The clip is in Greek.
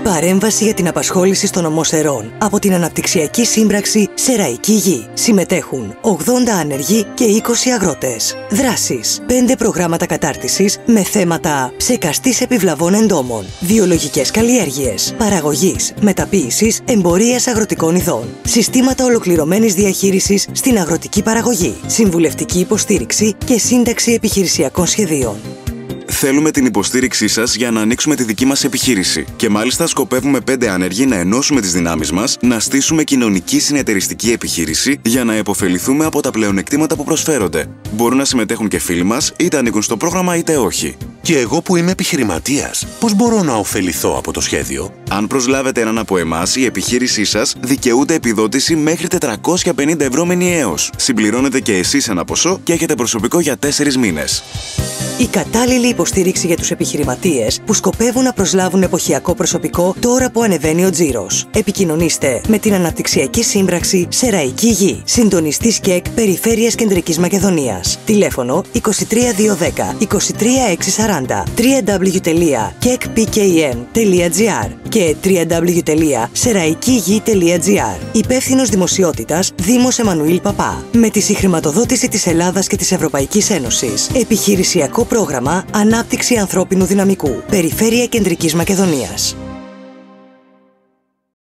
Παρέμβαση για την απασχόληση στον νομό Σερών από την Αναπτυξιακή Σύμπραξη Σεραϊκή Γη. Συμμετέχουν 80 άνεργοι και 20 αγρότες. Δράσεις: 5 προγράμματα κατάρτισης με θέματα ψεκαστής επιβλαβών εντόμων, βιολογικές καλλιέργειες, παραγωγής, μεταποίησης, εμπορίας αγροτικών ειδών, συστήματα ολοκληρωμένης διαχείρισης στην αγροτική παραγωγή, συμβουλευτική υποστήριξη και σύνταξη επιχειρησιακών σχεδίων. Θέλουμε την υποστήριξή σας για να ανοίξουμε τη δική μας επιχείρηση. Και μάλιστα σκοπεύουμε 5 άνεργοι να ενώσουμε τις δυνάμεις μας, να στήσουμε κοινωνική συνεταιριστική επιχείρηση για να επωφεληθούμε από τα πλεονεκτήματα που προσφέρονται. Μπορούν να συμμετέχουν και φίλοι μας, είτε ανήκουν στο πρόγραμμα είτε όχι. Και εγώ που είμαι επιχειρηματίας, πώς μπορώ να ωφεληθώ από το σχέδιο? Αν προσλάβετε έναν από εμάς, η επιχείρησή σας δικαιούται επιδότηση μέχρι 450 ευρώ μηνιαίως. Συμπληρώνετε και εσείς ένα ποσό και έχετε προσωπικό για 4 μήνες. Η κατάλληλη υποστήριξη για τους επιχειρηματίες που σκοπεύουν να προσλάβουν εποχιακό προσωπικό τώρα που ανεβαίνει ο τζίρος. Επικοινωνήστε με την Αναπτυξιακή Σύμπραξη Σεραϊκή Γη. Συντονιστής ΚΕΚ Περιφέρειας Κεντρικής Μακεδονίας. Τηλέφωνο 23210 23640 www.kekpkm.gr και www.seraikigi.gr. Υπεύθυνος Δημοσιότητας Δήμος Εμμανουήλ Παπά. Με τη συγχρηματοδότηση της Ελλάδας και της Ευρωπαϊκής Ένωσης. Επιχειρησιακό πρόγραμμα Ανάπτυξη Ανθρώπινου Δυναμικού. Περιφέρεια Κεντρικής Μακεδονίας.